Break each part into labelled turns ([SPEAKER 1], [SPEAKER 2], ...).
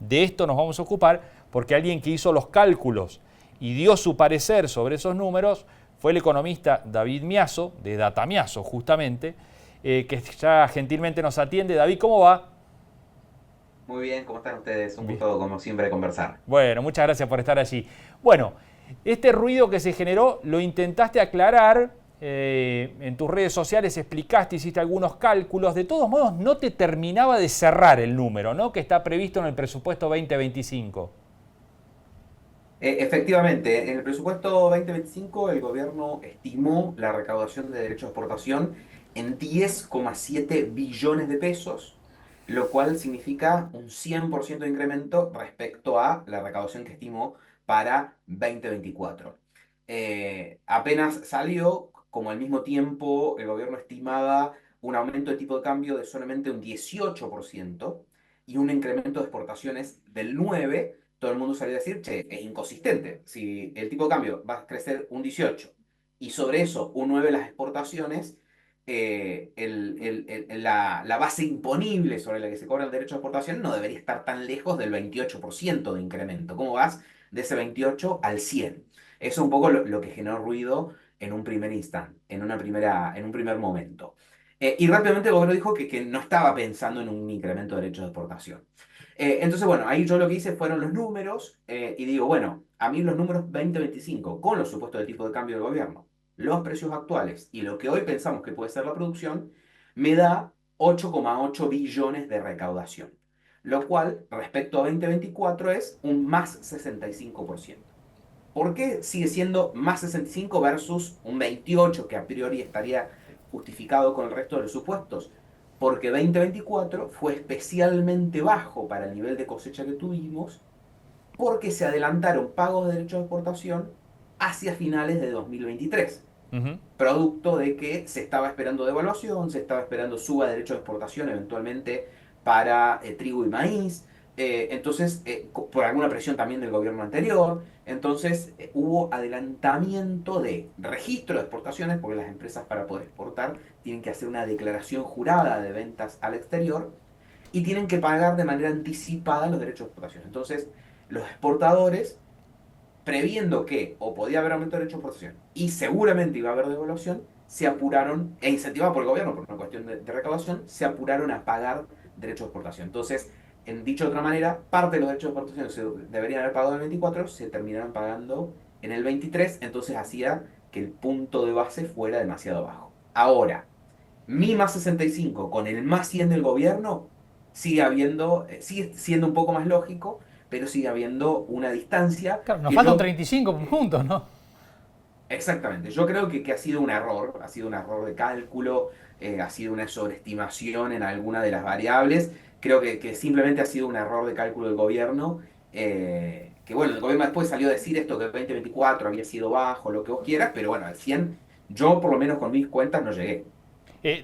[SPEAKER 1] De esto nos vamos a ocupar porque alguien que hizo los cálculos y dio su parecer sobre esos números fue el economista David Miazo, de Data Miazo justamente, que ya gentilmente nos atiende. David, ¿cómo va?
[SPEAKER 2] Muy bien, ¿cómo están ustedes? Un
[SPEAKER 1] Bien.
[SPEAKER 2] gusto, como siempre, conversar.
[SPEAKER 1] Bueno, muchas gracias por estar allí. Bueno, este ruido que se generó lo intentaste aclarar, en tus redes sociales explicaste, hiciste algunos cálculos, de todos modos no te terminaba de cerrar el número, ¿no? Que está previsto en el presupuesto 2025.
[SPEAKER 2] Efectivamente, en el presupuesto 2025 el gobierno estimó la recaudación de derechos de exportación en 10,7 billones de pesos, lo cual significa un 100% de incremento respecto a la recaudación que estimó para 2024. Apenas salió, como al mismo tiempo el gobierno estimaba un aumento de tipo de cambio de solamente un 18% y un incremento de exportaciones del 9%. Todo el mundo salió a decir, che, es inconsistente. Si el tipo de cambio va a crecer un 18 y sobre eso un 9 las exportaciones, la base imponible sobre la que se cobra el derecho de exportación no debería estar tan lejos del 28% de incremento. ¿Cómo vas de ese 28 al 100? Eso es un poco lo que generó ruido en un primer instante, en un primer momento. Y rápidamente el gobierno dijo que no estaba pensando en un incremento de derechos de exportación. Entonces, bueno, ahí yo lo que hice fueron los números y digo, bueno, a mí los números 2025, con los supuestos de tipo de cambio del gobierno, los precios actuales y lo que hoy pensamos que puede ser la producción, me da 8,8 billones de recaudación, lo cual respecto a 2024 es un más 65%. ¿Por qué sigue siendo más 65 versus un 28 que a priori estaría justificado con el resto de los supuestos? Porque 2024 fue especialmente bajo para el nivel de cosecha que tuvimos porque se adelantaron pagos de derechos de exportación hacia finales de 2023,
[SPEAKER 1] Ujú.
[SPEAKER 2] producto de que se estaba esperando devaluación, se estaba esperando suba de derechos de exportación eventualmente para trigo y maíz, entonces por alguna presión también del gobierno anterior, entonces hubo adelantamiento de registro de exportaciones, porque las empresas para poder exportar tienen que hacer una declaración jurada de ventas al exterior y tienen que pagar de manera anticipada los derechos de exportación. Entonces, los exportadores, previendo que o podía haber aumento de derechos de exportación y seguramente iba a haber devaluación, se apuraron, e incentivados por el gobierno por una cuestión de recaudación, se apuraron a pagar derechos de exportación. Entonces, en dicho de otra manera, parte de los derechos de exportación se deberían haber pagado en el 24, se terminaron pagando en el 23, entonces hacía que el punto de base fuera demasiado bajo. Ahora, mi más 65 con el más 100 del gobierno, sigue siendo un poco más lógico, pero sigue habiendo una distancia
[SPEAKER 1] Claro, nos
[SPEAKER 2] que
[SPEAKER 1] faltan
[SPEAKER 2] yo,
[SPEAKER 1] 35 puntos, ¿no?
[SPEAKER 2] exactamente, yo creo que ha sido un error de cálculo, ha sido una sobreestimación en alguna de las variables, creo que simplemente ha sido un error de cálculo del gobierno, que bueno, el gobierno después salió a decir esto que el 2024 había sido bajo, lo que vos quieras, pero bueno, al 100 yo por lo menos con mis cuentas no llegué.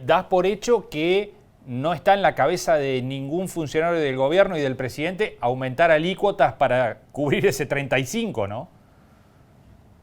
[SPEAKER 1] Das por hecho que no está en la cabeza de ningún funcionario del gobierno y del presidente aumentar alícuotas para cubrir ese 35, ¿no?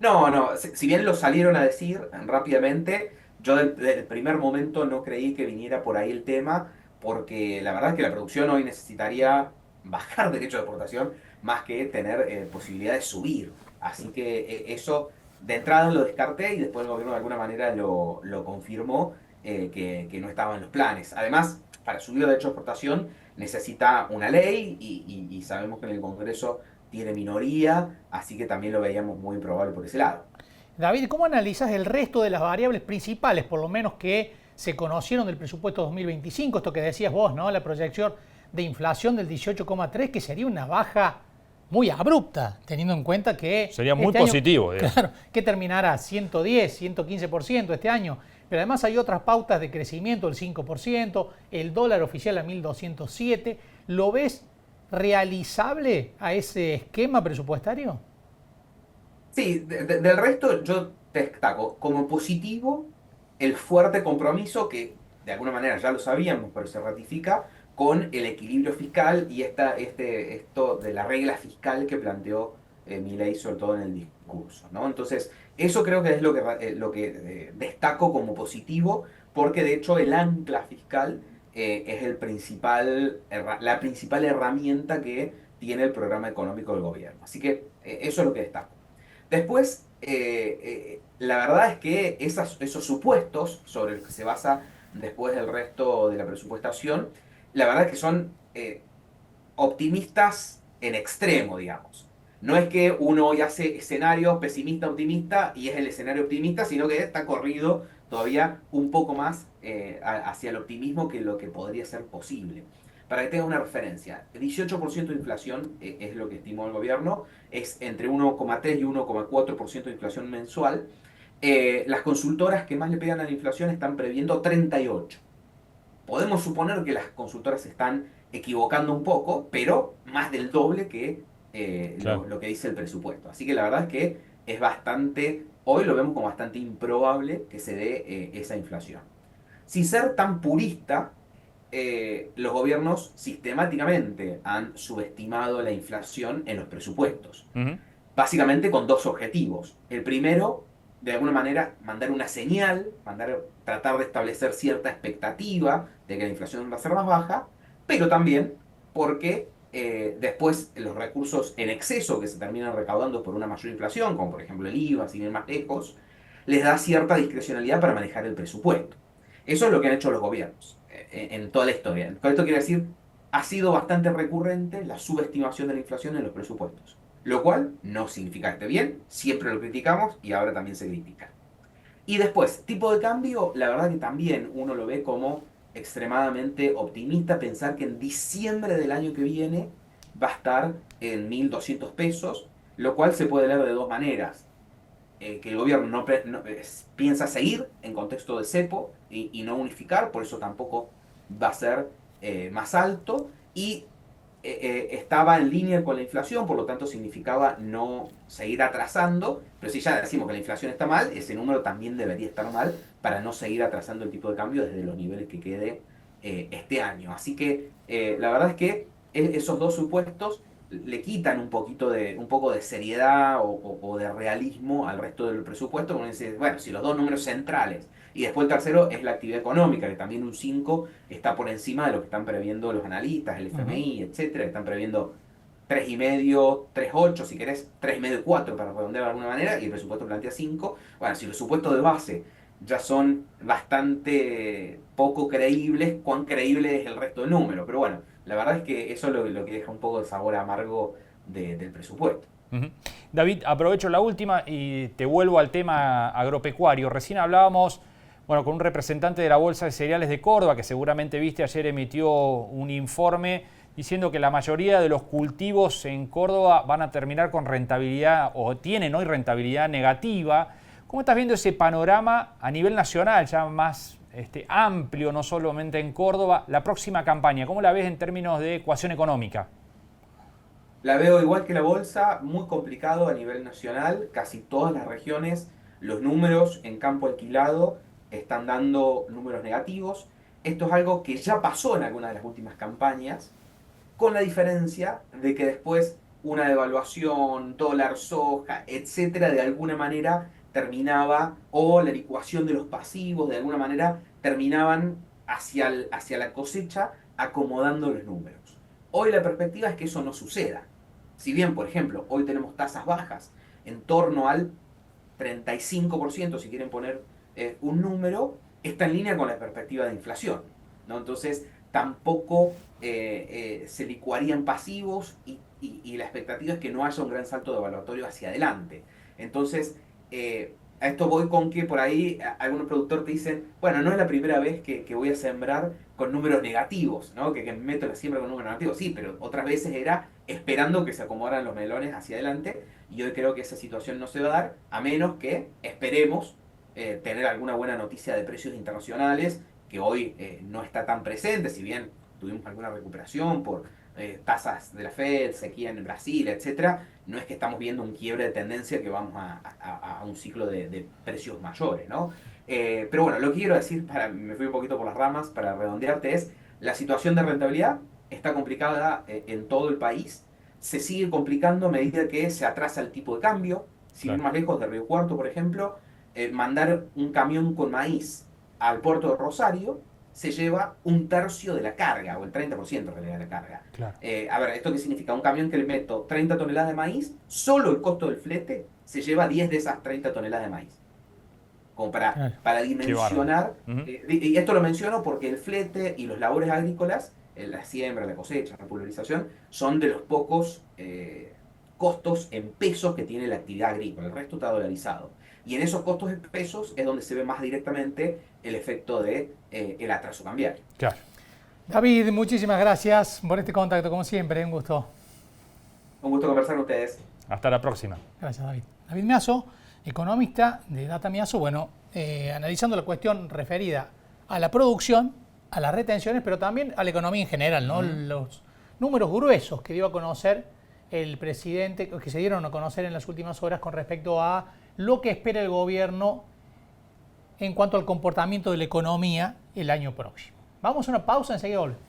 [SPEAKER 2] No, no, si bien lo salieron a decir rápidamente, yo desde el primer momento no creí que viniera por ahí el tema, porque la verdad es que la producción hoy necesitaría bajar derecho de exportación más que tener posibilidad de subir. Así que eso de entrada lo descarté y después el gobierno de alguna manera lo confirmó que no estaba en los planes. Además, para subir derecho de exportación necesita una ley y sabemos que en el Congreso tiene minoría, así que también lo veíamos muy improbable por ese lado.
[SPEAKER 3] David, ¿cómo analizas el resto de las variables principales, por lo menos que se conocieron del presupuesto 2025? Esto que decías vos, ¿no? La proyección de inflación del 18,3, que sería una baja muy abrupta, teniendo en cuenta que
[SPEAKER 1] Sería muy
[SPEAKER 3] este año,
[SPEAKER 1] positivo, digamos.
[SPEAKER 3] claro, que terminará 110, 115% este año. Pero además hay otras pautas de crecimiento, el 5%, el dólar oficial a 1.207. ¿Lo ves realizable a ese esquema presupuestario?
[SPEAKER 2] Sí, del resto yo destaco como positivo el fuerte compromiso que de alguna manera ya lo sabíamos, pero se ratifica con el equilibrio fiscal y esto de la regla fiscal que planteó Milei, sobre todo en el discurso, ¿no? Entonces, eso creo que es lo que destaco como positivo, porque de hecho el ancla fiscal es la principal herramienta que tiene el programa económico del gobierno. Así que eso es lo que destaco. Después, la verdad es que esos supuestos sobre los que se basa después del resto de la presupuestación, la verdad es que son optimistas en extremo, digamos. No es que uno hoy hace escenarios pesimista, optimista y es el escenario optimista, sino que está corrido todavía un poco más hacia el optimismo que lo que podría ser posible. Para que tengas una referencia, 18% de inflación es lo que estimó el gobierno, es entre 1,3 y 1,4% de inflación mensual. Las consultoras que más le pegan a la inflación están previendo 38. Podemos suponer que las consultoras se están equivocando un poco, pero más del doble que
[SPEAKER 1] Claro.
[SPEAKER 2] lo que dice el presupuesto. Así que la verdad es que es bastante, hoy lo vemos como bastante improbable que se dé esa inflación. Sin ser tan purista, los gobiernos sistemáticamente han subestimado la inflación en los presupuestos,
[SPEAKER 1] Ujú.
[SPEAKER 2] básicamente con dos objetivos. El primero, de alguna manera, mandar una señal, tratar de establecer cierta expectativa de que la inflación va a ser más baja, pero también porque después los recursos en exceso que se terminan recaudando por una mayor inflación, como por ejemplo el IVA, sin ir más lejos, les da cierta discrecionalidad para manejar el presupuesto. Eso es lo que han hecho los gobiernos en toda la historia. Con esto quiere decir, ha sido bastante recurrente la subestimación de la inflación en los presupuestos. Lo cual no significa que esté bien, siempre lo criticamos y ahora también se critica. Y después, tipo de cambio, la verdad que también uno lo ve como extremadamente optimista pensar que en diciembre del año que viene va a estar en 1.200 pesos, lo cual se puede leer de dos maneras. Que el gobierno piensa seguir en contexto de cepo y no unificar, por eso tampoco va a ser más alto, y estaba en línea con la inflación, por lo tanto significaba no seguir atrasando, pero si ya decimos que la inflación está mal, ese número también debería estar mal para no seguir atrasando el tipo de cambio desde los niveles que quede este año. Así que la verdad es que esos dos supuestos le quitan un poco de seriedad o de realismo al resto del presupuesto, como dice, bueno, si los dos números centrales y después el tercero es la actividad económica, que también un 5 está por encima de lo que están previendo los analistas, el
[SPEAKER 3] Ujú.
[SPEAKER 2] FMI, etcétera, que están previendo 3,5, 3,8, si querés, 3,5 y 4 para redondear de alguna manera, y el presupuesto plantea 5. Bueno, si los supuestos de base ya son bastante poco creíbles, cuán creíble es el resto del número. Pero bueno, la verdad es que eso es lo que deja un poco de sabor amargo del presupuesto.
[SPEAKER 1] Ujú. David, aprovecho la última y te vuelvo al tema agropecuario. Recién hablábamos, bueno, con un representante de la Bolsa de Cereales de Córdoba, que seguramente viste ayer emitió un informe diciendo que la mayoría de los cultivos en Córdoba van a terminar con rentabilidad o tienen hoy rentabilidad negativa. ¿Cómo estás viendo ese panorama a nivel nacional, ya más amplio, no solamente en Córdoba? La próxima campaña, ¿cómo la ves en términos de ecuación económica?
[SPEAKER 2] La veo igual que la bolsa, muy complicado a nivel nacional, casi todas las regiones, los números en campo alquilado están dando números negativos. Esto es algo que ya pasó en algunas de las últimas campañas, con la diferencia de que después una devaluación, dólar, soja, etcétera, de alguna manera terminaba, o la licuación de los pasivos, de alguna manera terminaban hacia la cosecha acomodando los números. Hoy la perspectiva es que eso no suceda. Si bien, por ejemplo, hoy tenemos tasas bajas en torno al 35%, si quieren poner un número, está en línea con la perspectiva de inflación, ¿no? Entonces, tampoco se licuarían pasivos y la expectativa es que no haya un gran salto de evaluatorio hacia adelante. Entonces, a esto voy con que por ahí algunos productores te dicen, bueno, no es la primera vez que voy a sembrar con números negativos, ¿no? Que me meto la siembra con números negativos, sí, pero otras veces era esperando que se acomodaran los melones hacia adelante y hoy creo que esa situación no se va a dar, a menos que esperemos tener alguna buena noticia de precios internacionales, que hoy no está tan presente, si bien tuvimos alguna recuperación por tasas de la Fed, sequía en Brasil, etcétera. No es que estamos viendo un quiebre de tendencia que vamos a un ciclo de precios mayores, ¿no? Pero bueno, lo que quiero decir, me fui un poquito por las ramas, para redondearte, es la situación de rentabilidad está complicada en todo el país, se sigue complicando a medida que se atrasa el tipo de cambio. Sin ir
[SPEAKER 1] Claro.
[SPEAKER 2] más lejos, de Río Cuarto, por ejemplo, mandar un camión con maíz al puerto de Rosario se lleva un tercio de la carga, o el 30% en realidad de la carga.
[SPEAKER 1] Claro.
[SPEAKER 2] A ver, ¿esto qué significa? Un camión que le meto 30 toneladas de maíz, solo el costo del flete se lleva 10 de esas 30 toneladas de maíz. Como para dimensionar. Y esto lo menciono porque el flete y los labores agrícolas, la siembra, la cosecha, la pulverización, son de los pocos costos en pesos que tiene la actividad agrícola. El resto está dolarizado. Y en esos costos en pesos es donde se ve más directamente el efecto de el atraso cambiario.
[SPEAKER 1] Claro.
[SPEAKER 3] David, muchísimas gracias por este contacto, como siempre, un gusto.
[SPEAKER 2] Un gusto conversar con ustedes.
[SPEAKER 1] Hasta la próxima.
[SPEAKER 3] Gracias, David. David Miazo, economista de Data Miazo, bueno, analizando la cuestión referida a la producción, a las retenciones, pero también a la economía en general, ¿no? Los números gruesos que dio a conocer el presidente, que se dieron a conocer en las últimas horas con respecto a lo que espera el gobierno en cuanto al comportamiento de la economía el año próximo. Vamos a una pausa, enseguida volvemos.